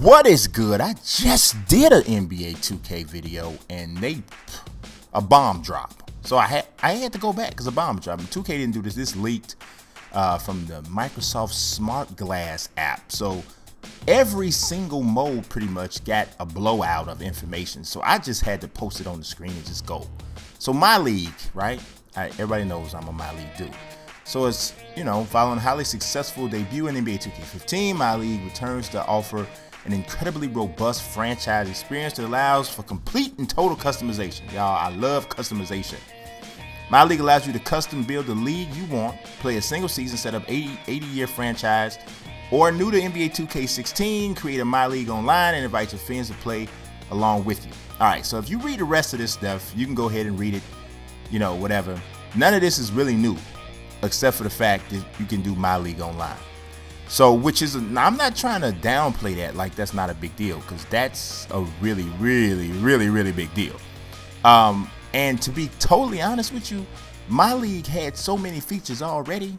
What is good? I just did an NBA 2K video and a bomb drop. So I had to go back because a bomb drop. And 2K didn't do this. This leaked from the Microsoft Smart Glass app. So every single mode pretty much got a blowout of information. So I just had to post it on the screen and just go. So my league, right? Everybody knows I'm a my league dude. So it's, following a highly successful debut in NBA 2K15, my league returns to offer an incredibly robust franchise experience that allows for complete and total customization. Y'all, I love customization. My league allows you to custom build the league you want, play a single season, set up 80-year franchise, or new to NBA 2K16, create a My League online and invite your friends to play along with you. All right, so if you read the rest of this stuff, you can go ahead and read it, whatever. None of this is really new, except for the fact that you can do My League online. So, I'm not trying to downplay that, like that's not a big deal, because that's a really, really, really, really big deal. And to be totally honest with you, My League had so many features already,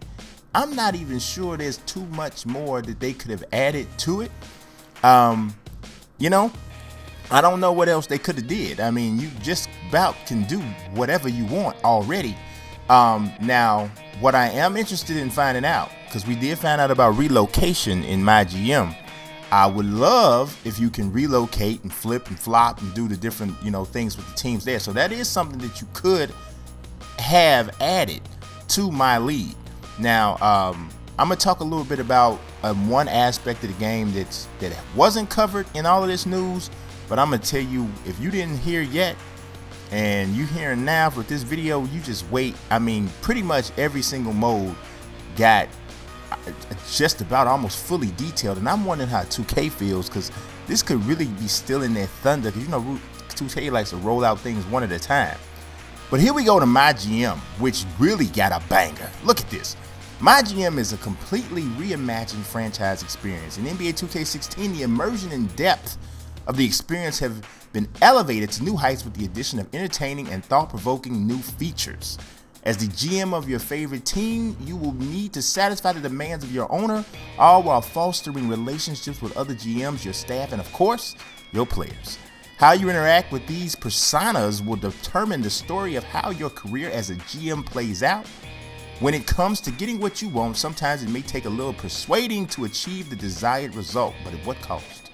I'm not even sure there's too much more that they could have added to it. I don't know what else they could have did. I mean, you just about can do whatever you want already. Now, what I am interested in finding out, because we did find out about relocation in my GM, I would love if you can relocate and flip and flop and do the different, things with the teams there. So that is something that you could have added to my league. Now, I'm gonna talk a little bit about one aspect of the game that wasn't covered in all of this news, but I'm gonna tell you, if you didn't hear yet, and you hearing now with this video, you just wait. I mean, pretty much every single mode got just about almost fully detailed, and I'm wondering how 2K feels, because this could really be stealing their thunder, because 2K likes to roll out things one at a time. But here we go to my GM, which really got a banger. Look at this. My GM is a completely reimagined franchise experience. In NBA 2K16, the immersion and depth of the experience have been elevated to new heights with the addition of entertaining and thought-provoking new features. As the GM of your favorite team, you will need to satisfy the demands of your owner, all while fostering relationships with other GMs, your staff, and of course, your players. How you interact with these personas will determine the story of how your career as a GM plays out. When it comes to getting what you want, sometimes it may take a little persuading to achieve the desired result, but at what cost?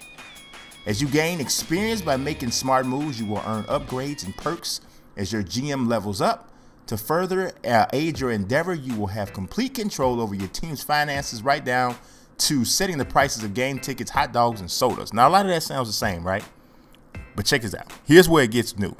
As you gain experience by making smart moves, you will earn upgrades and perks as your GM levels up. To further aid your endeavor, you will have complete control over your team's finances, right down to setting the prices of game tickets, hot dogs, and sodas. Now, a lot of that sounds the same, right? But check this out. Here's where it gets new.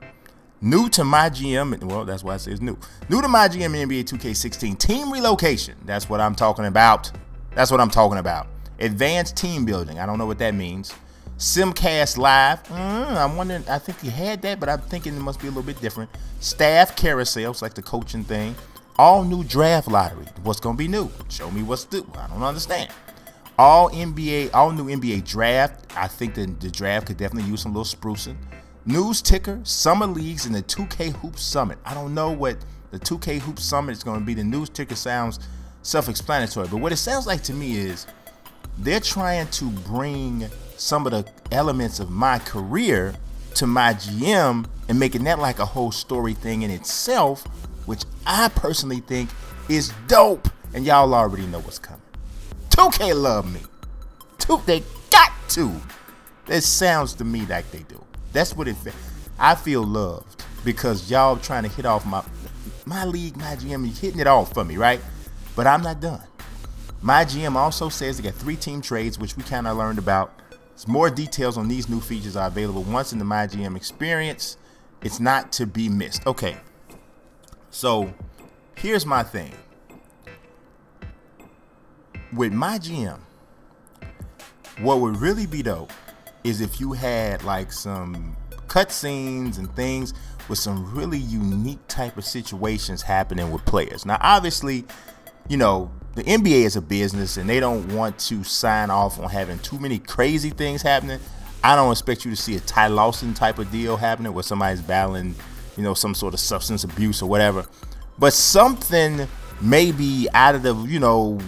New to my GM, well, that's why it says new. New to my GM in NBA 2K16, team relocation. That's what I'm talking about. That's what I'm talking about. Advanced team building. I don't know what that means. Simcast Live. I'm wondering, I think you had that, but I'm thinking it must be a little bit different. Staff carousels, like the coaching thing. All new draft lottery. What's going to be new? Show me what's new. I don't understand. All new NBA draft. I think the draft could definitely use some little sprucing. News ticker, summer leagues, and the 2K Hoop Summit. I don't know what the 2K Hoop Summit is going to be. The news ticker sounds self-explanatory, but what it sounds like to me is they're trying to bring some of the elements of my career to my GM and making that like a whole story thing in itself, which I personally think is dope. And y'all already know what's coming. 2K love me. They got to. It sounds to me like they do. That's what it feels. I feel loved because y'all trying to hit off my league, my GM, is hitting it off for me, right? But I'm not done. My GM also says they got 3 team trades, which we kind of learned about. More details on these new features are available once in the My GM experience. It's not to be missed. Okay, so here's my thing. With My GM, what would really be dope is if you had like some cutscenes and things with some really unique type of situations happening with players. Now, obviously, the NBA is a business and they don't want to sign off on having too many crazy things happening. I don't expect you to see a Ty Lawson type of deal happening where somebody's battling, some sort of substance abuse or whatever. But something maybe out of the,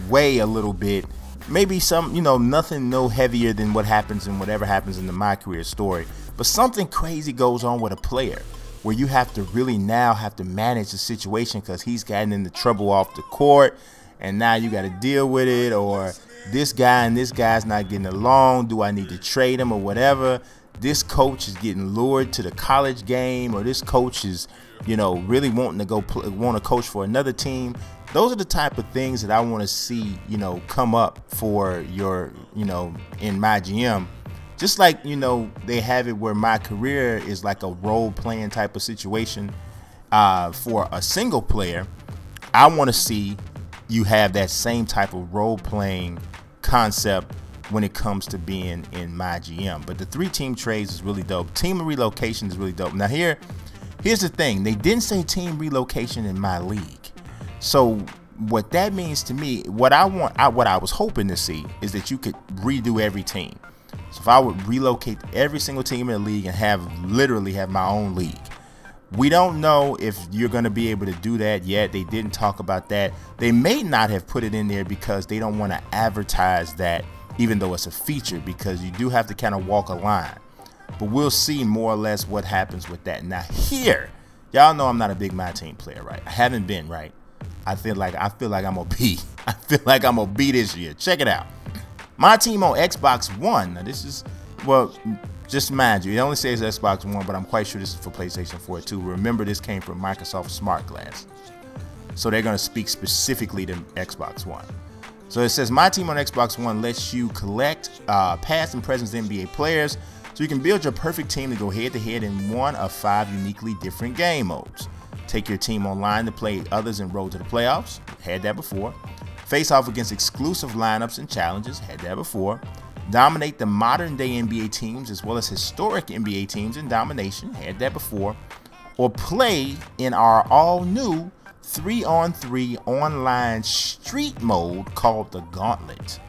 way a little bit maybe some, nothing no heavier than what happens in whatever happens in the My Career story. But something crazy goes on with a player where you have to really now have to manage the situation because he's gotten into trouble off the court and now you got to deal with it, or this guy and this guy's not getting along. Do I need to trade him or whatever? This coach is getting lured to the college game, or this coach is, really wanting to want to coach for another team. Those are the type of things that I want to see, come up for your, in my GM. Just like, they have it where My Career is like a role-playing type of situation for a single player. I want to see you have that same type of role-playing concept when it comes to being in My GM. But the 3-team trades is really dope. Team relocation is really dope. Now here's the thing. They didn't say team relocation in my league. So what that means to me, what I was hoping to see is that you could redo every team. So if I would relocate every single team in the league and literally have my own league. We don't know if you're going to be able to do that yet. They didn't talk about that. They may not have put it in there because they don't want to advertise that, even though it's a feature, because you do have to kind of walk a line. But we'll see more or less what happens with that. Now here, y'all know I'm not a big My Team player, right? I haven't been, right? I feel like I'm gonna be. I feel like I'm gonna be this year. Check it out. My Team on Xbox One. Now this is, well, just mind you, it only says Xbox One, but I'm quite sure this is for PlayStation 4 too. Remember, this came from Microsoft Smart Glass, so they're gonna speak specifically to Xbox One. So it says My Team on Xbox One lets you collect past and present NBA players, so you can build your perfect team to go head-to-head in one of 5 uniquely different game modes. Take your team online to play others in Road to the Playoffs. Had that before. Face off against exclusive lineups and challenges. Had that before. Dominate the modern-day NBA teams as well as historic NBA teams in domination. Had that before. Or play in our all-new 3-on-3 online street mode called the Gauntlet.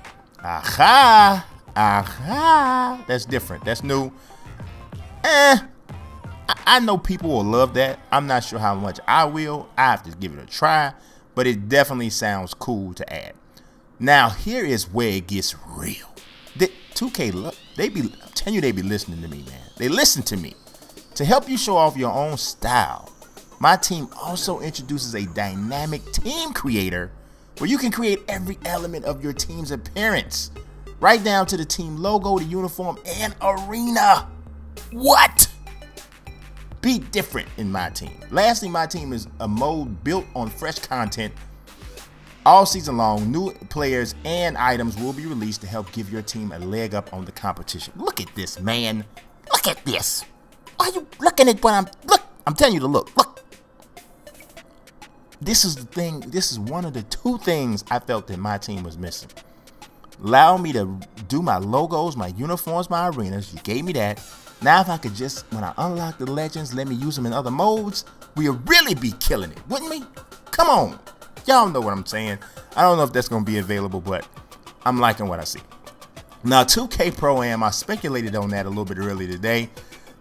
Aha! Aha! That's different. That's new. I know people will love that. I'm not sure how much I will. I have to give it a try, but it definitely sounds cool to add. Now, here is where it gets real. 2K, look, I'm telling you, they be listening to me, man. They listen to me. To help you show off your own style, My Team also introduces a dynamic team creator where you can create every element of your team's appearance, right down to the team logo, the uniform, and arena. What? Be different in My Team. Lastly, My Team is a mode built on fresh content. All season long, new players and items will be released to help give your team a leg up on the competition. Look at this, man. Look at this. Why are you looking at what I'm telling you to look. Look. This is the thing. This is one of the 2 things I felt that My Team was missing. Allow me to do my logos, my uniforms, my arenas. You gave me that. Now if I could just, when I unlock the legends, let me use them in other modes, we'll really be killing it, wouldn't we? Come on. Y'all know what I'm saying. I don't know if that's going to be available, but I'm liking what I see. Now 2K Pro-Am, I speculated on that a little bit earlier today,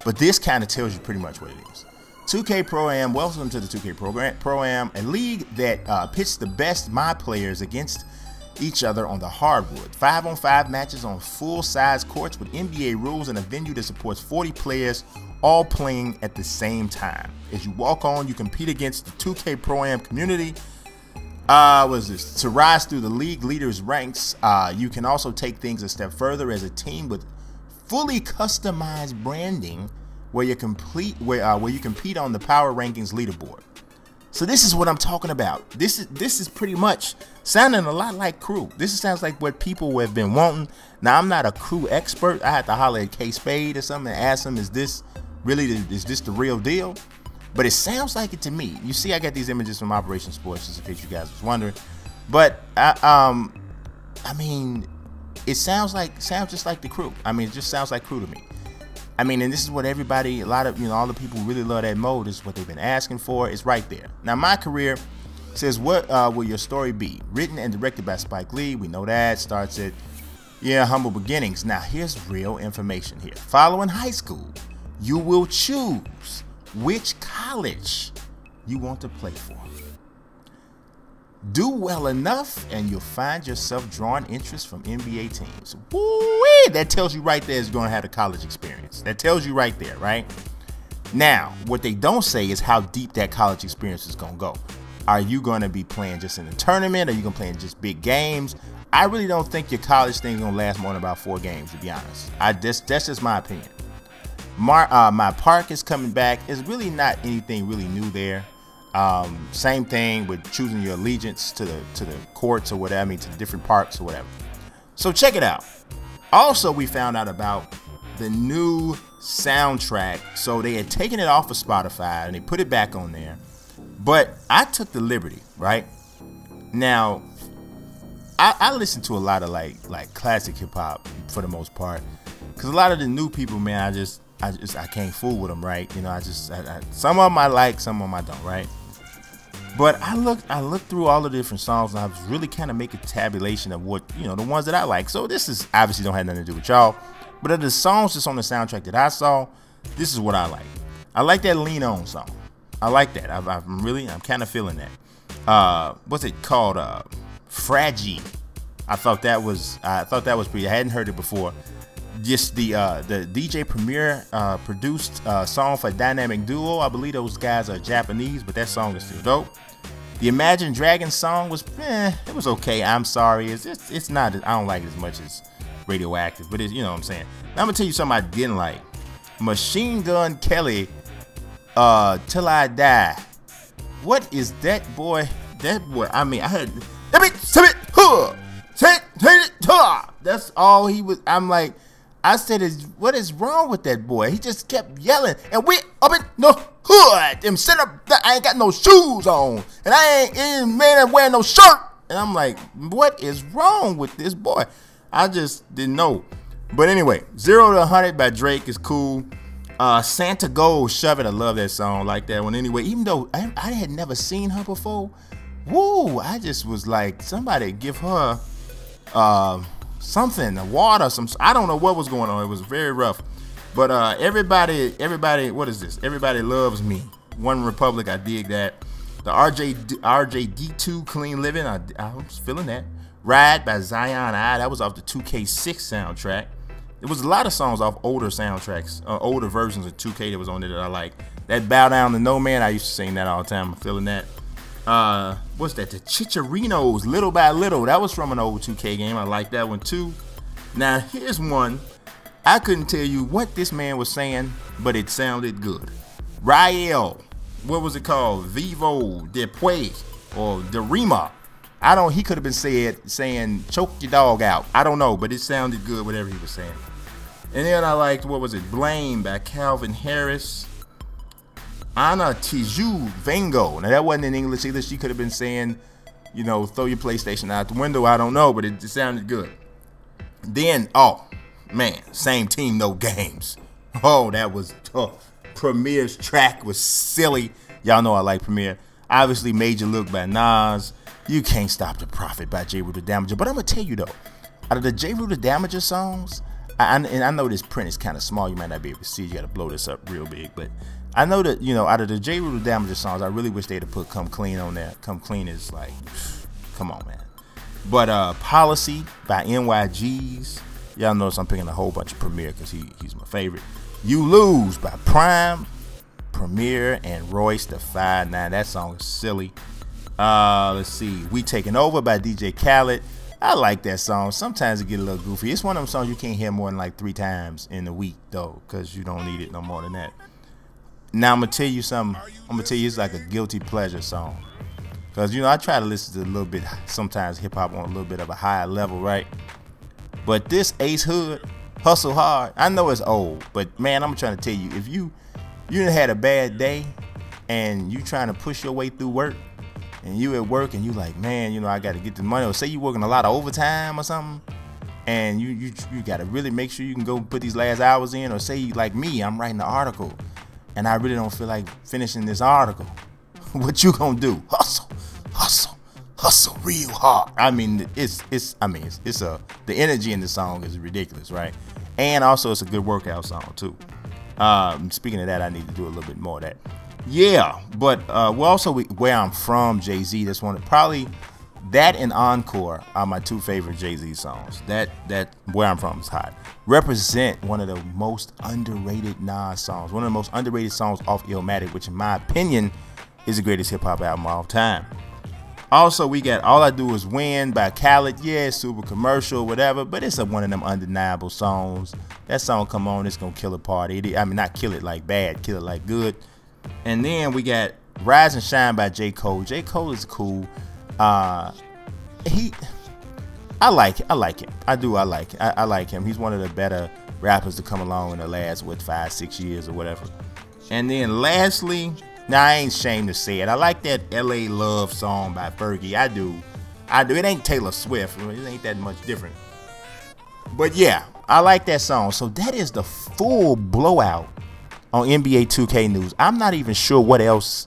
but this kind of tells you pretty much what it is. 2K Pro-Am, welcome to the 2K Pro-Am, a league that pits the best My players against each other on the hardwood. 5-on-5 matches on full-size courts with NBA rules and a venue that supports 40 players all playing at the same time. As you walk on, you compete against the 2K Pro-Am community. To rise through the league leaders ranks. You can also take things a step further as a team with fully customized branding where you compete on the power rankings leaderboard. So this is what I'm talking about. This is pretty much sounding a lot like Crew. This sounds like what people have been wanting. Now, I'm not a Crew expert. I had to holler at K-Spade or something and ask him, is this the real deal? But it sounds like it to me. You see, I got these images from Operation Sports, just in case you guys was wondering. But I mean, it sounds just like the Crew. I mean, it just sounds like Crew to me. I mean, and this is what everybody, all the people who really love that mode, is what they've been asking for. It's right there. Now, My Career says, what will your story be? Written and directed by Spike Lee. We know that. Starts at, humble beginnings. Now, here's real information here. Following high school, you will choose which college you want to play for. Do well enough and you'll find yourself drawing interest from NBA teams. Woo-wee! That tells you right there is going to have a college experience. That tells you right there, right? Now, what they don't say is how deep that college experience is going to go. Are you going to be playing just in a tournament? Are you going to play in just big games? I really don't think your college thing is going to last more than about 4 games, to be honest. That's just my opinion. My Park is coming back. It's really not anything really new there. Same thing with choosing your allegiance to the courts or whatever, I mean to the different parks or whatever. So check it out. Also, we found out about the new soundtrack. So they had taken it off of Spotify and they put it back on there. But I took the liberty, right? Now, I listen to a lot of like classic hip hop for the most part, because a lot of the new people, man, I can't fool with them, right? You know, some of them I like, some of them I don't, right? But I looked through all the different songs and I was really kind of making a tabulation of what, you know, the ones that I like. So this is obviously don't have nothing to do with y'all, but of the songs that's on the soundtrack that I saw, this is what I like. I like that Lean On song. I like that. I'm kind of feeling that. What's it called? Fragile. I thought that was pretty. I hadn't heard it before. Just the DJ Premier produced song for Dynamic Duo. I believe those guys are Japanese, but that song is still dope. The Imagine Dragons song was, it was okay. I'm sorry, it's not. I don't like it as much as Radioactive, but it's, you know what I'm saying. Now I'm gonna tell you something I didn't like. Machine Gun Kelly, Till I Die. What is that boy? That boy. I mean, I heard. That's all he was. I'm like, I said, what is wrong with that boy? He just kept yelling, and we up in the hood, and sit up. I ain't got no shoes on, and I ain't man wearing no shirt. And I'm like, what is wrong with this boy? I just didn't know. But anyway, 0 to 100 by Drake is cool. Santa Gold, Shove It. I love that song, like that one. Anyway, even though I had never seen her before, woo! I just was like, somebody give her something, water, I don't know what was going on. It was very rough. But everybody, what is this? Everybody Loves Me. One Republic, I dig that. The RJD2 Clean Living, I was feeling that. Ride by Zion I, that was off the 2K6 soundtrack. There was a lot of songs off older soundtracks, older versions of 2K that was on there that I like. That Bow Down to No Man, I used to sing that all the time. I'm feeling that. What's that? The Chicharinos, Little by Little. That was from an old 2K game. I like that one too. Now here's one. I couldn't tell you what this man was saying, but it sounded good. Rael, what was it called? Vivo Después or Derima. He could have been saying choke your dog out. I don't know, but it sounded good, whatever he was saying. And then I liked, what was it? Blame by Calvin Harris. Ana Tiju Vengo. Now that wasn't in English either. She could have been saying, you know, throw your PlayStation out the window. I don't know, but it sounded good. Then, oh man, Same Team, No Games. Oh, that was tough. Premier's track was silly. Y'all know I like Premier. Obviously, Major Look by Nas. You Can't Stop the Profit by J. Rue the Damager. But I'm going to tell you though, out of the J. Rue the Damager songs, and I know this print is kind of small. You might not be able to see. You got to blow this up real big. But I know that, you know, out of the J. Rue the Damager songs, I really wish they'd have put Come Clean on there. Come Clean is like, come on, man. But Policy by NYGs. Y'all notice I'm picking a whole bunch of Premier because he's my favorite. You Lose by Prime, Premier, and Royce the 5'9". That song is silly. Let's see. We Taking Over by DJ Khaled. I like that song. Sometimes it get a little goofy. It's one of them songs you can't hear more than like 3 times in a week though, because you don't need it no more than that. Now I'm gonna tell you something. I'm gonna tell you it's like a guilty pleasure song, because you know I try to listen to a little bit, sometimes hip hop on a little bit of a higher level, right? But this Ace Hood, Hustle Hard, I know it's old, but man, I'm trying to tell you, if you done had a bad day and you trying to push your way through work, and you at work and you like, man, you know, I got to get the money, or say you working a lot of overtime or something, and you got to really make sure you can go put these last hours in, or say you like me, I'm writing an article and I really don't feel like finishing this article. What you gonna do? Hustle, hustle, hustle real hard. I mean, the energy in the song is ridiculous, right? And also it's a good workout song too. Speaking of that, I need to do a little bit more of that. Yeah, but where I'm from, Jay-Z, that's probably That and Encore are my two favorite Jay-Z songs. That Where I'm From is hot. Represent, one of the most underrated Nas songs. One of the most underrated songs off Illmatic, which in my opinion is the greatest hip hop album of all time. Also, we got All I Do Is Win by Khaled. Yeah, it's super commercial, whatever, but it's one of them undeniable songs. That song come on, it's gonna kill a party. I mean, not kill it like bad, kill it like good. And then we got Rise and Shine by J. Cole. J. Cole is cool. I like him. I like him. He's one of the better rappers to come along in the last 5-6 years or whatever. And then lastly, now I ain't ashamed to say it, I like that LA Love song by Fergie. I do. It ain't Taylor Swift. It ain't that much different. But yeah, I like that song. So that is the full blowout on NBA 2K news. I'm not even sure what else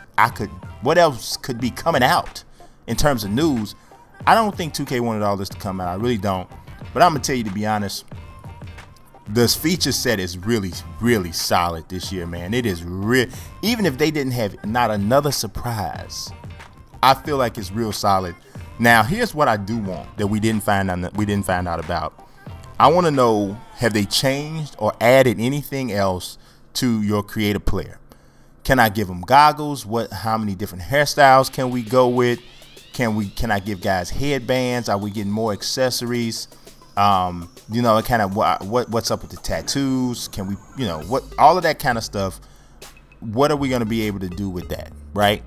could be coming out in terms of news. I don't think 2K wanted all this to come out. I really don't. But I'm gonna tell you, to be honest, this feature set is really, really solid this year, man. It is real. Even if they didn't have not another surprise, I feel like it's real solid. Now, here's what I do want that we didn't find out about. I want to know, have they changed or added anything else to your creative player? Can I give them goggles? How many different hairstyles can we go with? Can I give guys headbands? Are we getting more accessories? You know, kind of what's up with the tattoos? Can we, you know, all of that kind of stuff? What are we going to be able to do with that, right?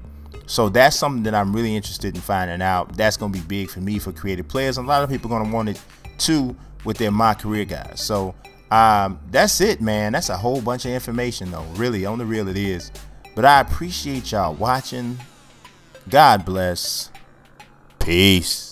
So that's something that I'm really interested in finding out. That's going to be big for me, for creative players. And a lot of people are going to want it too with their My Career guys. So that's it, man. That's a whole bunch of information, though. Really, on the real it is. But I appreciate y'all watching. God bless. Peace.